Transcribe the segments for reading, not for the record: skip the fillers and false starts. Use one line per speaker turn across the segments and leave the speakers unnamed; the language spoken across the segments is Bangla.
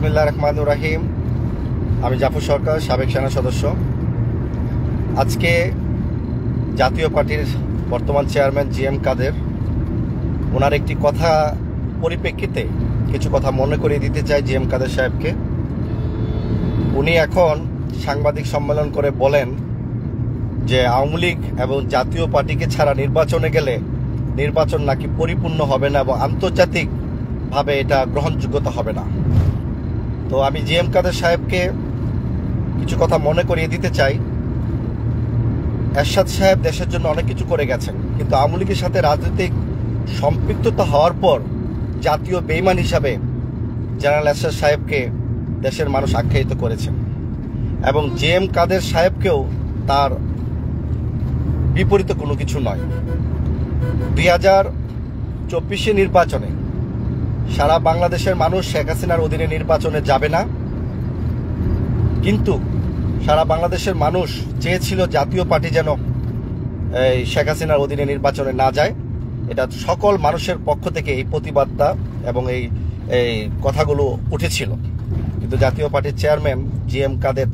বিসমিল্লাহির রহমানির রহিম। আমি জাফর সরকার, সাবেক সেনা সদস্য। আজকে জাতীয় পার্টির বর্তমান চেয়ারম্যান জিএম কাদের, ওনার একটি কথা পরিপ্রেক্ষিতে কিছু কথা মনে করিয়ে দিতে চাই জিএম কাদের সাহেবকে। উনি এখন সাংবাদিক সম্মেলন করে বলেন যে আওয়ামী লীগ এবং জাতীয় পার্টিকে ছাড়া নির্বাচনে গেলে নির্বাচন নাকি পরিপূর্ণ হবে না এবং আন্তর্জাতিকভাবে এটা গ্রহণযোগ্যতা হবে না। তো আমি জিএম কাদের সাহেবকে কিছু কথা মনে করিয়ে দিতে চাই। এরশাদ সাহেব দেশের জন্য অনেক কিছু করে গেছেন, কিন্তু আওয়ামী লীগের সাথে রাজনৈতিক সম্পৃক্ততা হওয়ার পর জাতীয় বেঈমান হিসাবে জেনারেল এরশাদ সাহেবকে দেশের মানুষ আখ্যায়িত করেছেন এবং জিএম কাদের সাহেবকেও তার বিপরীতে কোনো কিছু নয়। 2024 নির্বাচনে সারা বাংলাদেশের মানুষ শেখ হাসিনার অধীনে নির্বাচনে যাবে না, কিন্তু সারা বাংলাদেশের মানুষ চেয়েছিল জাতীয় পার্টি যেন এই শেখ হাসিনার অধীনে নির্বাচনে না যায়। এটা সকল মানুষের পক্ষ থেকে এই প্রতিবাদটা এবং এই কথাগুলো উঠেছিল, কিন্তু জাতীয় পার্টির চেয়ারম্যান জিএম কাদের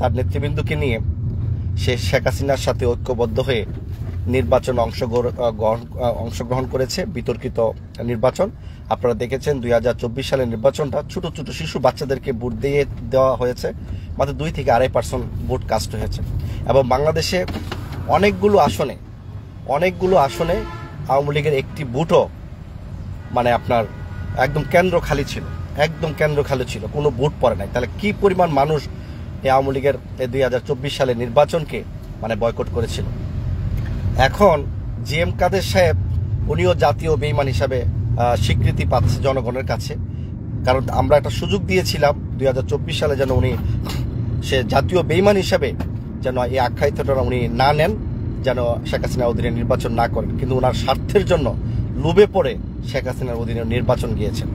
তার নেতৃবৃন্দকে নিয়ে সে শেখ হাসিনার সাথে ঐক্যবদ্ধ হয়ে নির্বাচনে অংশগ্রহণ করেছে। বিতর্কিত নির্বাচন আপনারা দেখেছেন। 2024 সালের নির্বাচনটা ছোট ছোট শিশু বাচ্চাদেরকে ভোট দিয়ে দেওয়া হয়েছে, মাত্র 2 থেকে 2.5% ভোট কাস্ট হয়েছে। এবং বাংলাদেশে অনেকগুলো আসনে আওয়ামী লীগের একটি ভোটও আপনার একদম কেন্দ্র খালি ছিল, কোনো ভোট পড়ে নাই। তাহলে কি পরিমাণ মানুষ এই আওয়ামী লীগের 2024 সালের নির্বাচনকে বয়কট করেছিল। এখন জিএম কাদের সাহেব উনিও জাতীয় বেঈমান হিসাবে স্বীকৃতি পাচ্ছে জনগণের কাছে, কারণ আমরা একটা সুযোগ দিয়েছিলাম 2024 সালে যেন উনি সে জাতীয় বেঈমান হিসাবে যেন এই আখ্যায়িতটা উনি না নেন, যেন শেখ হাসিনার অধীনে নির্বাচন না করেন। কিন্তু ওনার স্বার্থের জন্য লোভে পড়ে শেখ হাসিনার অধীনে নির্বাচন গিয়েছেন।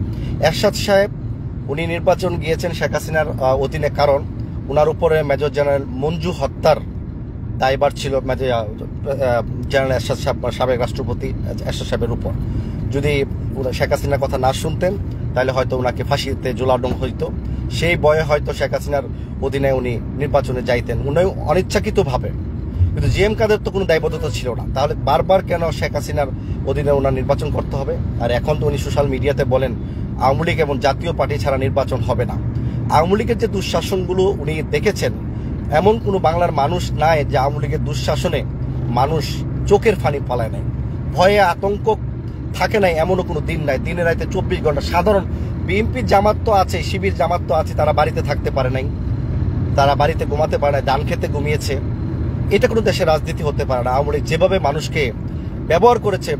এরশাদ সাহেব উনি নির্বাচন গিয়েছেন শেখ হাসিনার অধীনে, কারণ ওনার উপরে মেজর জেনারেল মঞ্জু হত্যার দায়ভার ছিল জেনারেল এরশাদ সাহেব, সাবেক রাষ্ট্রপতি এরশাদ সাহেবের উপর। যদি শেখ হাসিনার কথা না শুনতেন তাহলে হয়তো ওনাকে ফাঁসিতে ঝোলানো হইতো। সেই বয়ে হয়তো শেখ হাসিনার অধীনে উনি নির্বাচনে যাইতেন, উনি অনিচ্ছাকৃতভাবে। কিন্তু জিএম কাদের তো কোনো দায়বদ্ধতা ছিল না, তাহলে বারবার কেন শেখ হাসিনার অধীনে ওনার নির্বাচন করতে হবে? আর এখন তো উনি সোশ্যাল মিডিয়াতে বলেন আওয়ামী লীগ এবং জাতীয় পার্টি ছাড়া নির্বাচন হবে না। আওয়ামী লীগের যে দুঃশাসনগুলো উনি দেখেছেন, এমন কোনো বাংলার মানুষ নাই যে আওয়ামী লীগের দুঃশাসনে মানুষ চোখের ফানি পালায় নাই, ভয়ে আতঙ্ক থাকে নাই, এমনও কোনো দিন নাই। দিনে রাতে 24 ঘন্টা সাধারণ বিএনপির জামাত তো আছে, শিবির জামাত তো আছে, তারা বাড়িতে থাকতে পারে নাই, তারা বাড়িতে ঘুমাতে পারে নাই, ধান খেতে ঘুমিয়েছে। এটা কোনো দেশের রাজনীতি হতে পারে না। আওয়ামী লীগ যেভাবে মানুষকে ব্যবহার করেছে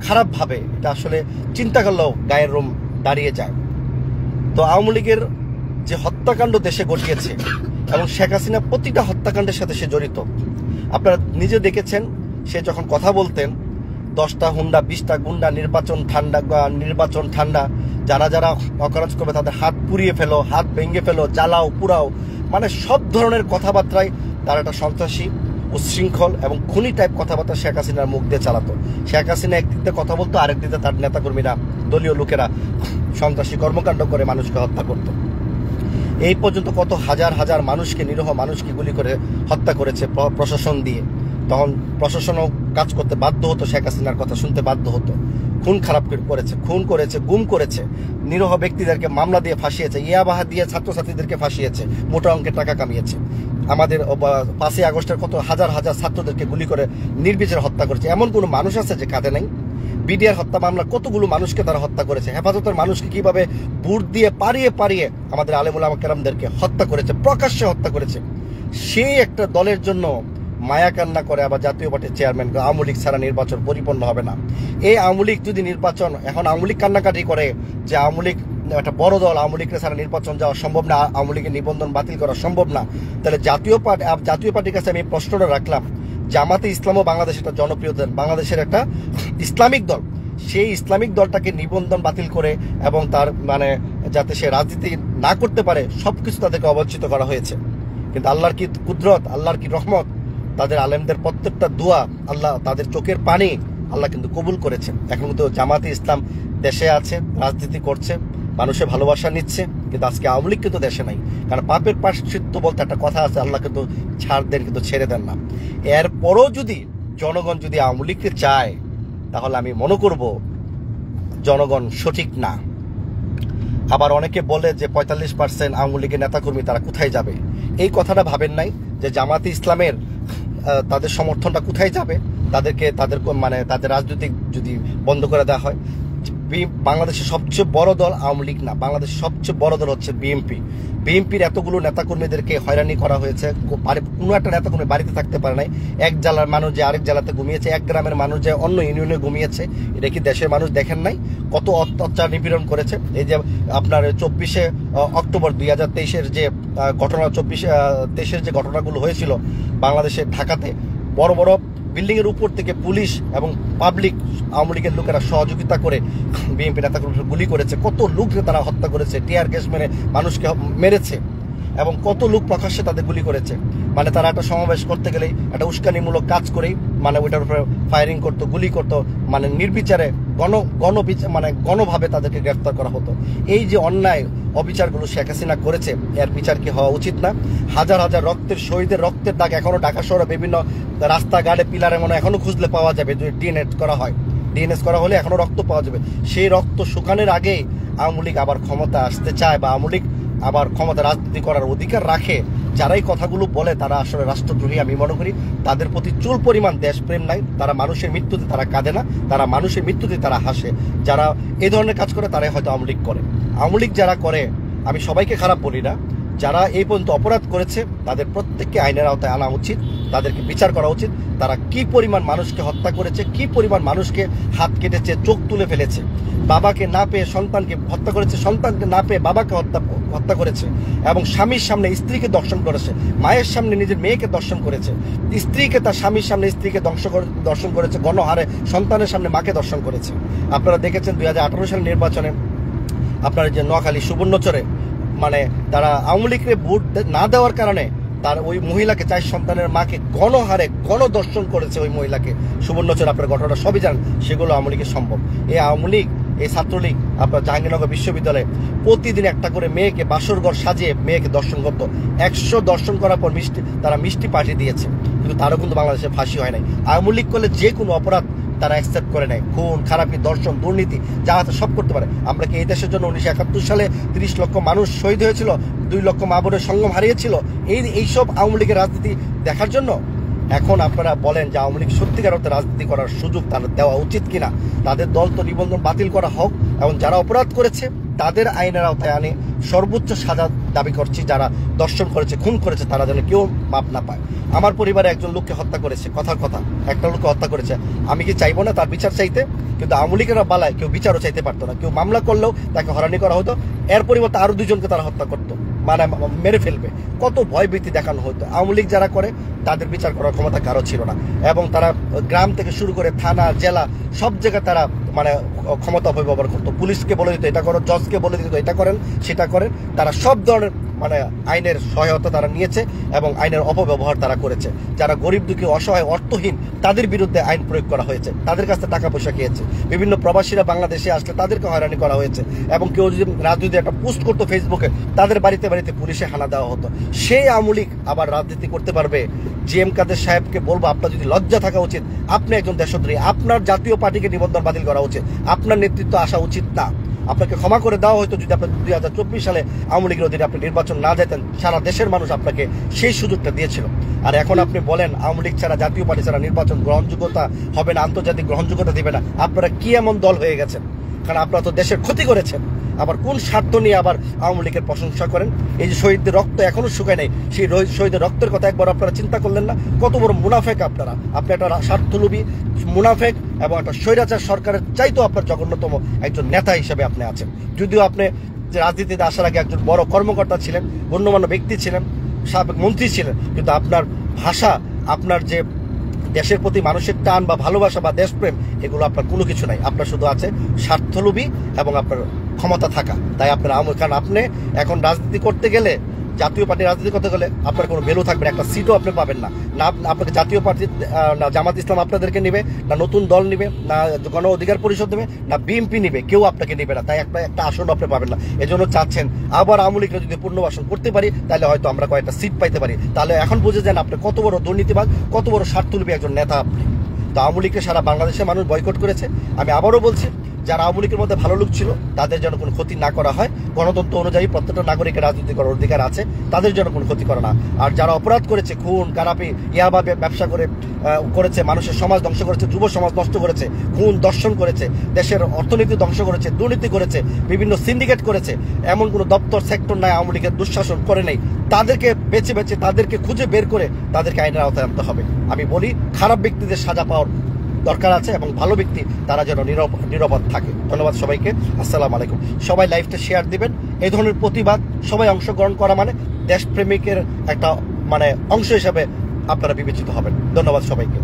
খারাপভাবে, এটা আসলে চিন্তা করলেও গায়ের রোম দাঁড়িয়ে যায়। তো আওয়ামী লীগের যে হত্যাকাণ্ড দেশে ঘটিয়েছে এবং শেখ হাসিনা প্রতিটা হত্যাকাণ্ডের সাথে সে জড়িত। আপনারা নিজে দেখেছেন, সে যখন কথা বলতেন 10টা হুন্ডা 20টা গুন্ডা, নির্বাচন ঠান্ডা, যারা অকারজ করবে তাদের হাত পুড়িয়ে ফেলো, হাত ভেঙে ফেলো, জ্বালাও পুরাও, সব ধরনের কথাবার্তায় তারা একটা সন্ত্রাসী, উচ্ছৃঙ্খল এবং খুনি টাইপ কথাবার্তা শেখ হাসিনার মুখ দিয়ে চালাতো। শেখ হাসিনা একদিকে কথা বলতো, আরেকদিকে তার নেতাকর্মীরা, দলীয় লোকেরা সন্ত্রাসী কর্মকাণ্ড করে মানুষকে হত্যা করত। এই পর্যন্ত কত হাজার হাজার মানুষকে, নিরীহ মানুষকে গুলি করে হত্যা করেছে প্রশাসন দিয়ে। তখন প্রশাসনও কাজ করতে বাধ্য হতো, শেখ হাসিনার কথা শুনতে বাধ্য হতো। খুন করেছে, গুম করেছে, নিরীহ ব্যক্তিদেরকে মামলা দিয়ে ফাঁসিয়েছে, ইয়াবাহা দিয়ে ছাত্রছাত্রীদেরকে ফাঁসিয়েছে, মোটা অঙ্কের টাকা কামিয়েছে। আমাদের 5ই আগস্টের কত হাজার হাজার ছাত্রদেরকে গুলি করে নির্বিচারে হত্যা করেছে। এমন কোনো মানুষ আছে যে কাঁদে নাই? বিডিআর হত্যা মামলা কতগুলো মানুষকে তারা হত্যা করেছে। হেফাজতের মানুষকে কিভাবে বুট দিয়ে পারিয়ে আমাদের আলেম ওলামা কেরামদেরকে হত্যা করেছে, প্রকাশ্যে হত্যা করেছে। সেই একটা দলের জন্য মায়া কান্না করে আবার জাতীয় পার্টির চেয়ারম্যান আওয়ামী লীগ ছাড়া নির্বাচন পরিপূর্ণ হবে না। এই আওয়ামী লীগ যদি নির্বাচন, এখন আওয়ামী লীগ কান্নাকাটি করে যে আওয়ামী লীগ একটা বড় দল, আওয়ামী লীগের ছাড়া নির্বাচন যাওয়া সম্ভব না, আওয়ামী লীগের নিবন্ধন বাতিল করা সম্ভব না, তাহলে জাতীয় পার্টির কাছে আমি প্রশ্নটা রাখলাম, জামাতে ইসলামও বাংলাদেশ একটা জনপ্রিয় দল, বাংলাদেশের একটা ইসলামিক দল, সেই ইসলামিক দলটাকে নিবন্ধন বাতিল করে এবং তার যাতে সে রাজনীতি না করতে পারে সবকিছু তাদেরকে অবঞ্চিত করা হয়েছে। কিন্তু আল্লাহর কি কুদরত, আল্লাহর কি রহমত, তাদের আলেমদের প্রত্যেকটা দোয়া, আল্লাহ তাদের চোখের পানি আল্লাহ কিন্তু কবুল করেছেন। এখন কিন্তু জামাতে ইসলাম দেশে আছে, রাজনীতি করছে, মানুষের ভালোবাসা নিচ্ছে, কিন্তু আজকে আওয়ামী লীগ কিন্তু দেশে নাই। কারণ পাপের প্রায়শ্চিত্ত বলতে একটা কথা আছে, আল্লাহ কিন্তু ছাড় দেন কিন্তু ছেড়ে দেন না। এরপরও যদি জনগণ যদি আওয়ামী লীগকে চায়, তাহলে আমি মনে করব জনগণ সঠিক না। আবার অনেকে বলে যে 45% আওয়ামী লীগের নেতাকর্মী তারা কোথায় যাবে। এই কথাটা ভাবেন নাই যে জামাতে ইসলামের তাদের সমর্থনটা কোথায় যাবে, তাদের রাজনৈতিক যদি বন্ধ করে দেওয়া হয়। বাংলাদেশের সবচেয়ে বড় দল আওয়ামী লীগ না, বাংলাদেশের সবচেয়ে বড় দল হচ্ছে বিএনপি। বিএনপির এতগুলো নেতাকর্মীদেরকে হয়রানি করা হয়েছে, কোনো একটা নেতাকর্মী বাড়িতে থাকতে পারে নাই। এক জেলার মানুষ যে আরেক জেলাতে ঘুমিয়েছে, এক গ্রামের মানুষ যে অন্য ইউনিয়নে ঘুমিয়েছে, এটা কি দেশের মানুষ দেখেন নাই? কত অত্যাচার নিপীড়ন করেছে। এই যে আপনার 24শে অক্টোবর 2023-এর যে ঘটনা, 23-এর যে ঘটনাগুলো হয়েছিল বাংলাদেশের ঢাকাতে, বড় বড় বিল্ডিং এর উপর থেকে পুলিশ এবং পাবলিক আওয়ামী লীগের লোকেরা সহযোগিতা করে বিএনপি নেতাকর্মীদের গুলি করেছে। কত লোককে তারা হত্যা করেছে, টিয়ার গ্যাস মেরে মানুষকে মেরেছে, এবং কত লোক প্রকাশ্যে তাদের গুলি করেছে। মানে তারা একটা সমাবেশ করতে গেলেই একটা উস্কানিমূলক কাজ করেই ওইটার উপরে ফায়ারিং করতো, গুলি করতো, নির্বিচারে গণভাবে তাদেরকে গ্রেফতার করা হতো। এই যে অন্যায় অবিচারগুলো শেখ হাসিনা করেছে, এর বিচার কি হওয়া উচিত না? হাজার হাজার শহীদের রক্তের দাগ এখনো ঢাকা শহরে বিভিন্ন রাস্তাঘাটে পিলারে এখনো খুঁজলে পাওয়া যাবে। যদি ডিএনএস করা হলে এখনো রক্ত পাওয়া যাবে। সেই রক্ত শুকানোর আগে আওয়ামী লীগ আবার ক্ষমতা আসতে চায়, বা আওয়ামী লীগ আবার ক্ষমতা রাজনীতি করার অধিকার রাখে, যারাই কথাগুলো বলে তারা আসলে রাষ্ট্রদ্রোহী। আমি মনে করি তাদের প্রতি চুল পরিমাণ দেশপ্রেম নাই। তারা মানুষের মৃত্যুতে তারা কাঁদে না, তারা মানুষের মৃত্যুতে তারা হাসে। যারা এই ধরনের কাজ করে তারাই হয়তো আওয়ামী লীগ করে। আওয়ামী লীগ যারা করে, আমি সবাইকে খারাপ বলি না, যারা এই পর্যন্ত অপরাধ করেছে তাদের প্রত্যেককে আইনের আওতায় আনা উচিত, তাদেরকে বিচার করা উচিত। তারা কি পরিমাণ মানুষকে হত্যা করেছে, কি পরিমাণ মানুষকে হাত কেটেছে, চোখ তুলে ফেলেছে, বাবাকে না পেয়ে সন্তানকে হত্যা করেছে, সন্তানকে না পেয়ে বাবাকে হত্যা করেছে, এবং স্বামীর সামনে স্ত্রীকে দর্শন করেছে, মায়ের সামনে নিজের মেয়েকে দর্শন করেছে, স্ত্রীকে তার স্বামীর সামনে স্ত্রীকে দর্শন করেছে, গণহারে সন্তানের সামনে মাকে দর্শন করেছে। আপনারা দেখেছেন 2018 সালের নির্বাচনে আপনার যে নোয়াখালী সুবর্ণচরে তারা আওয়ামী লীগের ভোট না দেওয়ার কারণে তার ওই মহিলাকে, 4 সন্তানের মাকে গণহারে গণদর্শন করেছে ওই মহিলাকে। সুবর্ণচর আপনার ঘটনা সবই জানেন, সেগুলো আওয়ামী লীগের সম্ভব। এই আওয়ামী লীগ, এই ছাত্রলীগ আপনার জাহাঙ্গীরনগর বিশ্ববিদ্যালয়ে প্রতিদিন একটা করে মেয়েকে বাসরঘর সাজিয়ে মেয়েকে দর্শন করতো। 100 দর্শন করার পর তারা মিষ্টি পাঠিয়ে দিয়েছে, কিন্তু তারও কিন্তু বাংলাদেশে ফাঁসি হয় নাই। আওয়ামী লীগ করলে যে কোনো অপরাধ তারা অ্যাকসেপ্ট করে নেয়, খুন খারাপি, দর্শন, দুর্নীতি, যা আছে সব করতে পারে। আমরা কি এই দেশের জন্য 1971 সালে 30 লক্ষ মানুষ শহীদ হয়েছিল, 2 লক্ষ মা বোনের সংগ্রাম হারিয়েছিল এইসব আওয়ামী লীগের রাজনীতি দেখার জন্য? এখন আপনারা বলেন যে আওয়ামী লীগ সত্যিকার অর্থে রাজনীতি করার সুযোগ তাদের দেওয়া উচিত কিনা? তাদের দল তো নিবন্ধন বাতিল করা হোক, এবং যারা অপরাধ করেছে তাদের আইনের আওতায় আনে সর্বোচ্চ সাজা দাবি করছি। যারা দর্শন করেছে, খুন করেছে, তারা যেন কেউ মাপ না পায়। আমার পরিবারে একজন লোককে হত্যা করেছে, কথার কথা একটা লোককে হত্যা করেছে। আমি কি চাইবো না তার বিচার চাইতে? কিন্তু আওয়ামী লীগের বালায় কেউ বিচারও চাইতে পারতো না। কেউ মামলা করলেও তাকে হয়রানি করা হতো, এর পরিবর্তে আরো 2 জনকে তারা হত্যা করতো, মেরে ফেলবে। কত ভয়ভীতি দেখানো হতো। আওয়ামী লীগ যারা করে তাদের বিচার করার ক্ষমতা কারো ছিল না, এবং তারা গ্রাম থেকে শুরু করে থানা, জেলা, সব জায়গায় তারা ক্ষমতা অপব্যবহার করতো। পুলিশকে বলে দিত এটা করো, জজকে বলে দিত এটা করেন, সেটা করেন। তারা সব ধরনের আইনের সহায়তা তারা নিয়েছে, এবং আইনের অপব্যবহার তারা করেছে। যারা গরিব দুঃখী, অসহায়, অর্থহীন, তাদের বিরুদ্ধে আইন প্রয়োগ করা হয়েছে, তাদের কাছে টাকা পয়সা খেয়েছে। বিভিন্ন প্রবাসীরা বাংলাদেশে আসলে তাদেরকে হয়রানি করা হয়েছে, এবং কেউ যদি রাজনীতি একটা পোস্ট করতো ফেসবুকে, তাদের বাড়িতে বাড়িতে পুলিশে হানা দেওয়া হতো। সেই আওয়ামী লীগ আবার রাজনীতি করতে পারবে? জিএম কাদের সাহেবকে বলবো, আপনার যদি লজ্জা থাকা উচিত, আপনি একজন দেশদ্রোহী। আপনার জাতীয় পার্টিকে নিবন্ধন বাতিল করা উচিত, আপনার নেতৃত্ব আসা উচিত না। আপনাকে ক্ষমা করে দেওয়া হয়তো যদি আপনি 2024 সালে আওয়ামী লীগের অধীনে আপনি নির্বাচন না যেতেন। সারা দেশের মানুষ আপনাকে সেই সুযোগটা দিয়েছিল। আর এখন আপনি বলেন আওয়ামী লীগ ছাড়া, জাতীয় পার্টি ছাড়া নির্বাচন গ্রহণযোগ্যতা হবে না, আন্তর্জাতিক গ্রহণযোগ্যতা দিবে না। আপনারা কি এমন দল হয়ে গেছেন? কারণ আপনারা তো দেশের ক্ষতি করেছেন। আবার কোন স্বার্থ নিয়ে আবার আওয়ামী লীগের প্রশংসা করেন? এই যে শহীদদের রক্ত এখনো শুকায় নাই, সেই শহীদের রক্তের কথা একবার আপনারা চিন্তা করলেন না? কত বড় মুনাফেক আপনারা! আপনি একটা স্বার্থলোভী মুনাফেক, এবং একটা স্বৈরাচার সরকারের চাইতেও আপনার জঘন্যতম একজন নেতা হিসেবে আপনি আছেন। যদিও আপনি যে রাজনীতিতে আসার আগে একজন বড় কর্মকর্তা ছিলেন, গণ্যমান্য ব্যক্তি ছিলেন, সাবেক মন্ত্রী ছিলেন, কিন্তু আপনার ভাষা, আপনার যে দেশের প্রতি মানুষের টান বা ভালোবাসা বা দেশপ্রেম, এগুলো আপনার কোনো কিছু নাই। আপনার শুধু আছে স্বার্থলোভী এবং আপনার ক্ষমতা থাকা। তাই আপনার কারণ আপনি এখন রাজনীতি করতে গেলে জাতীয় পার্টি রাজনীতি করতে গেলে আপনার কোনো ভ্যালু থাকবে না, একটা সিটও আপনি পাবেন না। না আপনাকে জাতীয় পার্টি, না জামাত ইসলাম আপনাদেরকে নেবে, না নতুন দল নেবে, না গণ অধিকার পরিষদ নেবে, না বিএনপি নেবে, কেউ আপনাকে নেবে না। তাই একটা আসন আপনি পাবেন না। এজন্য চাচ্ছেন আবার আওয়ামী লীগকে যদি পুনর্বাসন করতে পারি তাহলে হয়তো আমরা কয়েকটা সিট পাইতে পারি। তাহলে এখন বুঝে যান আপনি কত বড় দুর্নীতিবাজ, কত বড় স্বার্থলোভী একজন নেতা আপনি। তো আওয়ামী লীগকে সারা বাংলাদেশের মানুষ বয়কট করেছে। আমি আবারও বলছি, যারা আওয়ামী লীগের মধ্যে ভালো লোক ছিল তাদের যেন কোনো ক্ষতি না করা হয়। গণতন্ত্র অনুযায়ী প্রত্যেকটা নাগরিকের রাজনীতি করার অধিকার আছে, তাদের জন্য কোনো ক্ষতি করা না। আর যারা অপরাধ করেছে, খুন কারাপি ইয়াবা ব্যবসা করেছে, মানুষের সমাজ ধ্বংস করেছে, যুব সমাজ নষ্ট করেছে, খুন দর্শন করেছে, দেশের অর্থনীতি ধ্বংস করেছে, দুর্নীতি করেছে, বিভিন্ন সিন্ডিকেট করেছে, এমন কোনো দপ্তর সেক্টর নাই আওয়ামী লীগের দুঃশাসন করে নেই। তাদেরকে বেছে বেছে, তাদেরকে খুঁজে বের করে তাদেরকে আইনের আওতায় আনতে হবে। আমি বলি খারাপ ব্যক্তিদের সাজা পাওয়ার দরকার আছে এবং ভালো ব্যক্তি তারা যেন নিরাপদ থাকে। ধন্যবাদ সবাইকে। আসসালামু আলাইকুম। সবাই লাইভটা শেয়ার দিবেন। এই ধরনের প্রতিবাদ সবাই অংশগ্রহণ করা মানে দেশপ্রেমিকের একটা অংশ হিসেবে আপনারা বিবেচিত হবেন। ধন্যবাদ সবাইকে।